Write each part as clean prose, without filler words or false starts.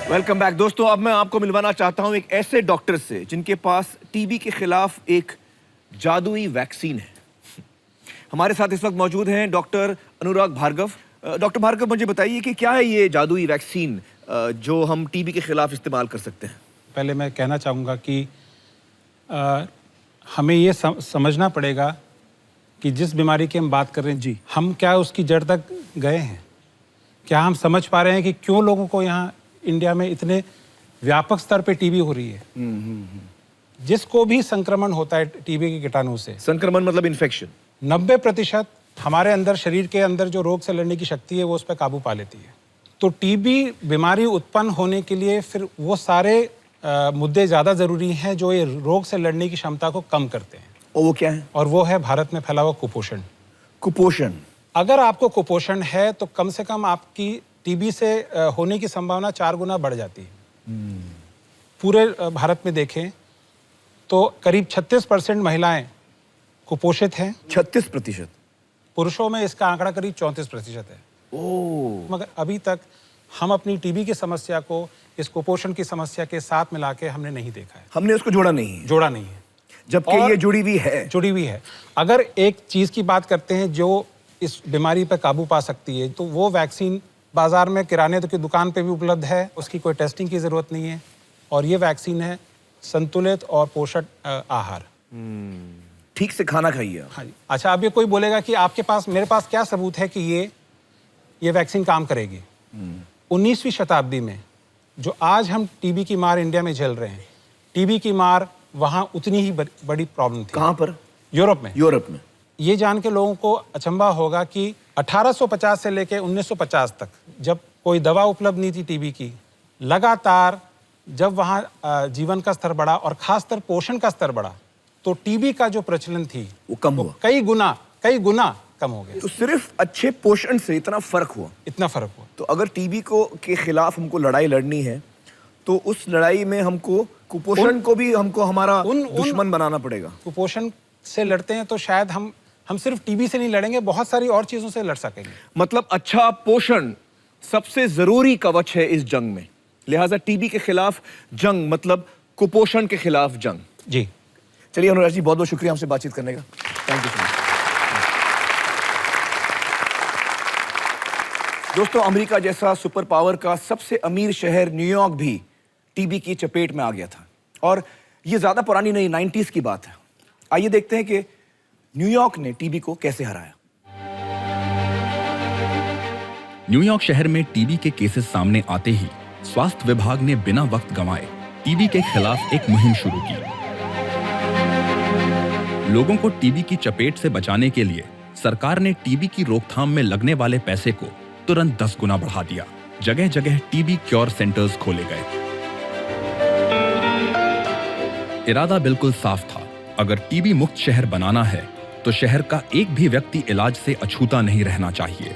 Welcome back दोस्तों। अब मैं आपको मिलवाना चाहता हूं एक ऐसे डॉक्टर से जिनके पास टीबी के खिलाफ एक जादुई वैक्सीन है। हमारे साथ इस वक्त मौजूद हैं डॉक्टर अनुराग भार्गव। डॉक्टर भार्गव, मुझे बताइए कि क्या है ये जादुई वैक्सीन जो हम टीबी के खिलाफ इस्तेमाल कर सकते हैं। पहले मैं कहना चाहूँगा कि हमें ये समझना पड़ेगा कि जिस बीमारी की हम बात कर रहे हैं जी, हम क्या उसकी जड़ तक गए हैं? क्या हम समझ पा रहे हैं कि क्यों लोगों को यहाँ इंडिया में इतने व्यापक स्तर पे टीबी हो रही है? जिसको भी संक्रमण होता है टीबी के कीटाणु से, संक्रमण मतलब इन्फेक्शन, 90% हमारे अंदर, शरीर के अंदर जो रोग से लड़ने की शक्ति है वो उस पर काबू पा लेती है। तो टीबी बीमारी उत्पन्न होने के लिए फिर वो सारे मुद्दे ज़्यादा ज़रूरी हैं जो ये रोग से लड़ने की क्षमता को कम करते हैं। और वो क्या है? और वो है भारत में फैला हुआ कुपोषण। कुपोषण। अगर आपको कुपोषण है तो कम से कम आपकी टीबी से होने की संभावना 4 गुना बढ़ जाती है। पूरे भारत में देखें तो करीब 36% महिलाएं कुपोषित हैं। 36%? पुरुषों में इसका आंकड़ा करीब 34% है। मगर अभी तक हम अपनी टीबी की समस्या को इस कुपोषण की समस्या के साथ मिला के हमने नहीं देखा है। हमने उसको जोड़ा नहीं है। जबकि ये जुड़ी हुई है। अगर एक चीज की बात करते हैं जो इस बीमारी पर काबू पा सकती है तो वो वैक्सीन बाजार में किराने की दुकान पे भी उपलब्ध है, उसकी कोई टेस्टिंग की जरूरत नहीं है। और ये वैक्सीन है संतुलित और पोषक आहार। ठीक से खाना खाइए। हाँ जी। अच्छा, अब ये कोई बोलेगा कि आपके पास, मेरे पास क्या सबूत है कि ये वैक्सीन काम करेगी? 19वीं शताब्दी में जो आज हम टीबी की मार इंडिया में झेल रहे हैं, टीबी की मार वहां उतनी ही बड़ी प्रॉब्लम थी। कहां पर? यूरोप में। यूरोप में। ये जान के लोगों को अचंभा होगा कि 1850 से लेकर 1950 तक जब कोई दवा उपलब्ध नहीं थी टीबी की, लगातार जब वहां जीवन का स्तर बढ़ा और खासकर पोषण का स्तर बढ़ा तो टीबी का जो प्रचलन थी वो कम हुआ। कई गुना कम हो गया। तो सिर्फ अच्छे पोषण से इतना फर्क हुआ। तो अगर टीबी के खिलाफ हमको लड़ाई लड़नी है तो उस लड़ाई में हमको कुपोषण को भी हमारा दुश्मन बनाना पड़ेगा। कुपोषण से लड़ते हैं तो शायद हम सिर्फ टीबी से नहीं लड़ेंगे, बहुत सारी और चीजों से लड़ सकेंगे। मतलब अच्छा पोषण सबसे जरूरी कवच है इस जंग में। लिहाजा टीबी के खिलाफ जंग मतलब कुपोषण के खिलाफ जंग। जी चलिए अनुराग जी, बहुत बहुत शुक्रिया हमसे बातचीत करने का। Thank you so much. दोस्तों, अमेरिका जैसा सुपर पावर का सबसे अमीर शहर न्यूयॉर्क भी टीबी की चपेट में आ गया था। और ये ज्यादा पुरानी नहीं, 90s की बात है। आइए देखते हैं कि न्यूयॉर्क ने टीबी को कैसे हराया। न्यूयॉर्क शहर में टीबी के केसेस सामने आते ही स्वास्थ्य विभाग ने बिना वक्त गंवाए टीबी के खिलाफ एक मुहिम शुरू की। लोगों को टीबी की चपेट से बचाने के लिए सरकार ने टीबी की रोकथाम में लगने वाले पैसे को तुरंत 10 गुना बढ़ा दिया। जगह जगह टीबी क्योर सेंटर्स खोले गए। इरादा बिल्कुल साफ था, अगर टीबी मुक्त शहर बनाना है तो शहर का एक भी व्यक्ति इलाज से अछूता नहीं रहना चाहिए।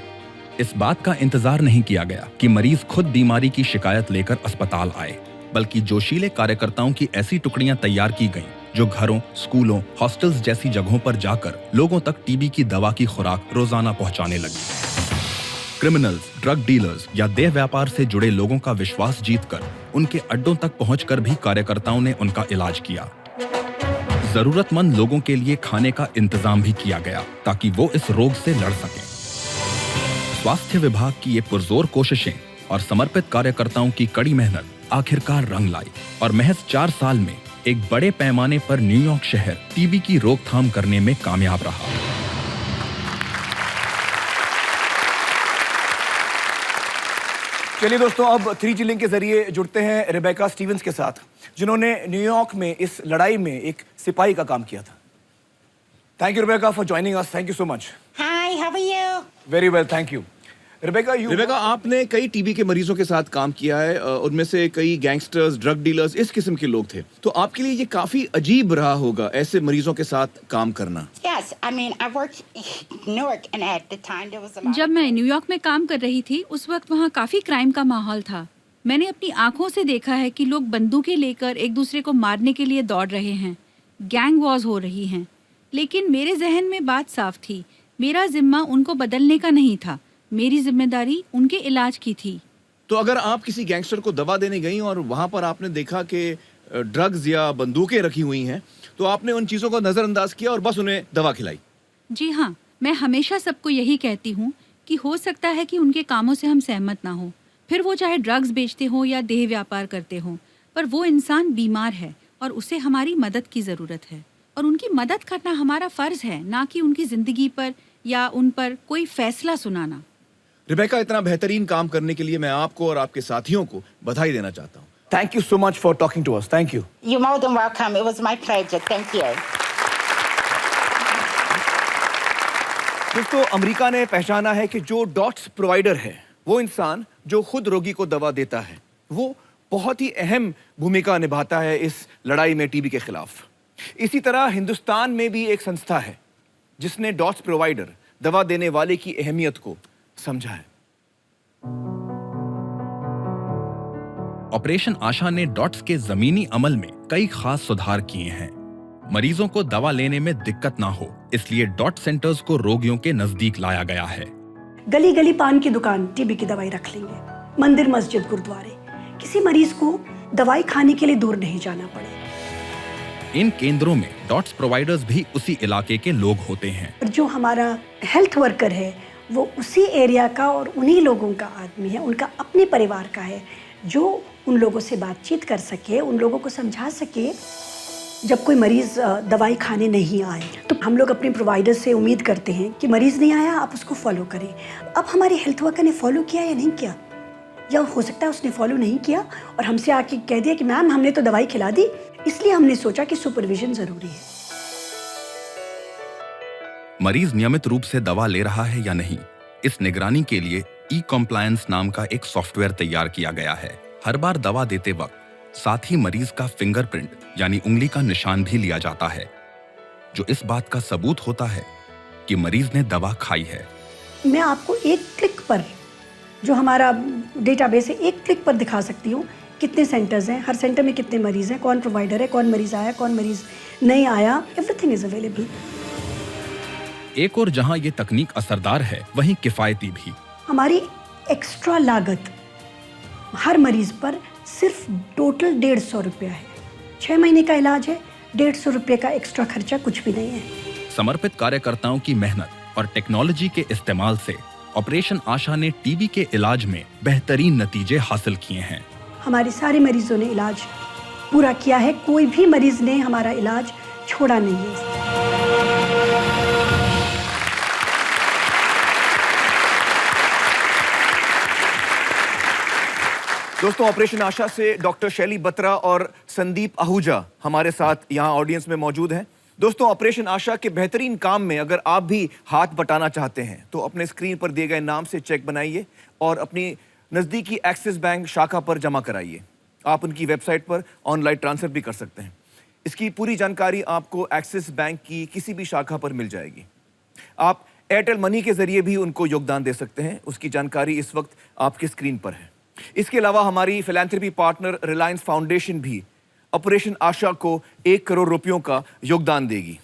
इस बात का इंतजार नहीं किया गया कि मरीज खुद बीमारी की शिकायत लेकर अस्पताल आए, बल्कि जोशीले कार्यकर्ताओं की ऐसी टुकड़ियां तैयार की गईं जो घरों, स्कूलों, हॉस्टल्स जैसी जगहों पर जाकर लोगों तक टीबी की दवा की खुराक रोजाना पहुंचाने लगी। क्रिमिनल्स, ड्रग डीलर्स या देह व्यापार से जुड़े लोगों का विश्वास जीतकर उनके अड्डों तक पहुंचकर भी कार्यकर्ताओं ने उनका इलाज किया। जरूरतमंद लोगों के लिए खाने का इंतजाम भी किया गया ताकि वो इस रोग से लड़ सकें। स्वास्थ्य विभाग की ये पुरजोर कोशिशें और समर्पित कार्यकर्ताओं की कड़ी मेहनत आखिरकार रंग लाई और महज 4 साल में एक बड़े पैमाने पर न्यूयॉर्क शहर टीबी की रोकथाम करने में कामयाब रहा। चलिए दोस्तों, अब 3G लिंक के जरिए जुड़ते हैं रेबेका स्टीवंस के साथ, जिन्होंने न्यूयॉर्क में इस लड़ाई में एक सिपाही का काम किया था। Thank you Rebecca for joining us. Thank you so much. Hi, how are you? Very well, thank you. Rebecca, आपने कई टीबी के मरीजों के साथ काम किया है। उनमें से कई गैंगस्टर्स, ड्रग डीलर्स, इस किस्म के लोग थे। तो आपके लिए ये काफी अजीब रहा होगा ऐसे मरीजों के साथ काम करना। Yes, I mean, I worked in Newark and at the time there was a lot. जब मैं न्यूयॉर्क में काम कर रही थी उस वक्त वहाँ काफी क्राइम का माहौल था। मैंने अपनी आंखों से देखा है कि लोग बंदूकें लेकर एक दूसरे को मारने के लिए दौड़ रहे हैं, गैंग वॉर्स हो रही हैं। लेकिन मेरे जहन में बात साफ थी, मेरा जिम्मा उनको बदलने का नहीं था, मेरी जिम्मेदारी उनके इलाज की थी। तो अगर आप किसी गैंगस्टर को दवा देने गई और वहां पर आपने देखा कि ड्रग्स या बंदूकें रखी हुई हैं, तो आपने उन चीजों को नजरअंदाज किया और बस उन्हें दवा खिलाई? जी हाँ, मैं हमेशा सबको यही कहती हूँ कि हो सकता है कि उनके कामों से हम सहमत ना हो, फिर वो चाहे ड्रग्स बेचते हो या देह व्यापार करते हो, पर वो इंसान बीमार है और उसे हमारी मदद की ज़रूरत है और उनकी मदद करना हमारा फ़र्ज़ है, ना कि उनकी ज़िंदगी पर या उन पर कोई फैसला सुनाना। रिबेका, इतना बेहतरीन काम करने के लिए मैं आपको और आपके साथियों को बधाई देना चाहता हूँ। Thank you so much for talking to us. Thank you. You're more than welcome. It was my pleasure. Thank you. दोस्तों, अमेरिका ने पहचाना है कि जो डॉट्स प्रोवाइडर है, वो इंसान जो खुद रोगी को दवा देता है, वो बहुत ही अहम भूमिका निभाता है इस लड़ाई में टीबी के खिलाफ। इसी तरह हिंदुस्तान में भी एक संस्था है जिसने डॉट्स प्रोवाइडर, दवा देने वाले की अहमियत को समझा है। ऑपरेशन आशा ने डॉट्स के जमीनी अमल में कई खास सुधार किए हैं। मरीजों को दवा लेने में दिक्कत ना हो, इसलिए डॉट सेंटर्स को रोगियों के नजदीक लाया गया है। गली गली पान की दुकान टीबी की दवाई रख लेंगे। मंदिर, मस्जिद, गुरुद्वारे, किसी मरीज को दवाई खाने के लिए दूर नहीं जाना पड़े। इन केंद्रों में डॉट्स प्रोवाइडर्स भी उसी इलाके के लोग होते हैं। जो हमारा हेल्थ वर्कर है वो उसी एरिया का और उन्हीं लोगों का आदमी है, उनका अपने परिवार का है, जो उन लोगों से बातचीत कर सके, उन लोगों को समझा सके जब कोई मरीज़ दवाई खाने नहीं आए। तो हम लोग अपने प्रोवाइडर से उम्मीद करते हैं कि मरीज़ नहीं आया, आप उसको फॉलो करें। अब हमारे हेल्थ वर्कर ने फॉलो किया या नहीं किया, या हो सकता है उसने फॉलो नहीं किया और हमसे आके कह दिया कि मैम हमने तो दवाई खिला दी, इसलिए हमने सोचा कि सुपरविजन ज़रूरी है। मरीज नियमित रूप से दवा ले रहा है या नहीं, इस निगरानी के लिए ई कॉम्प्लायंस नाम का एक सॉफ्टवेयर तैयार किया गया है। हर बार दवा देते वक्त साथ ही मरीज का फिंगरप्रिंट यानी उंगली का निशान भी लिया जाता है, जो इस बात का सबूत होता है कि मरीज ने दवा खाई है। मैं आपको एक क्लिक पर, जो हमारा डेटाबेस है, एक क्लिक पर दिखा सकती हूँ कितने सेंटर्स हैं, हर सेंटर में कितने मरीज हैं, कौन प्रोवाइडर है, कौन मरीज आया, कौन मरीज नहीं आया, एवरीथिंग इज अवेलेबल। एक और जहां ये तकनीक असरदार है, वहीं किफायती भी। हमारी एक्स्ट्रा लागत हर मरीज पर सिर्फ टोटल 150 रुपया है। 6 महीने का इलाज है, 150 रुपये का एक्स्ट्रा खर्चा कुछ भी नहीं है। समर्पित कार्यकर्ताओं की मेहनत और टेक्नोलॉजी के इस्तेमाल से ऑपरेशन आशा ने टीबी के इलाज में बेहतरीन नतीजे हासिल किए हैं। हमारे सारे मरीजों ने इलाज पूरा किया है, कोई भी मरीज ने हमारा इलाज छोड़ा नहीं है। दोस्तों, ऑपरेशन आशा से डॉक्टर शैली बत्रा और संदीप आहूजा हमारे साथ यहाँ ऑडियंस में मौजूद हैं। दोस्तों, ऑपरेशन आशा के बेहतरीन काम में अगर आप भी हाथ बटाना चाहते हैं तो अपने स्क्रीन पर दिए गए नाम से चेक बनाइए और अपनी नज़दीकी एक्सिस बैंक शाखा पर जमा कराइए। आप उनकी वेबसाइट पर ऑनलाइन ट्रांसफर भी कर सकते हैं। इसकी पूरी जानकारी आपको एक्सिस बैंक की किसी भी शाखा पर मिल जाएगी। आप एयरटेल मनी के जरिए भी उनको योगदान दे सकते हैं, उसकी जानकारी इस वक्त आपकी स्क्रीन पर है। इसके अलावा हमारी फिलैंथ्रोपी पार्टनर रिलायंस फाउंडेशन भी ऑपरेशन आशा को 1 करोड़ रुपयों का योगदान देगी।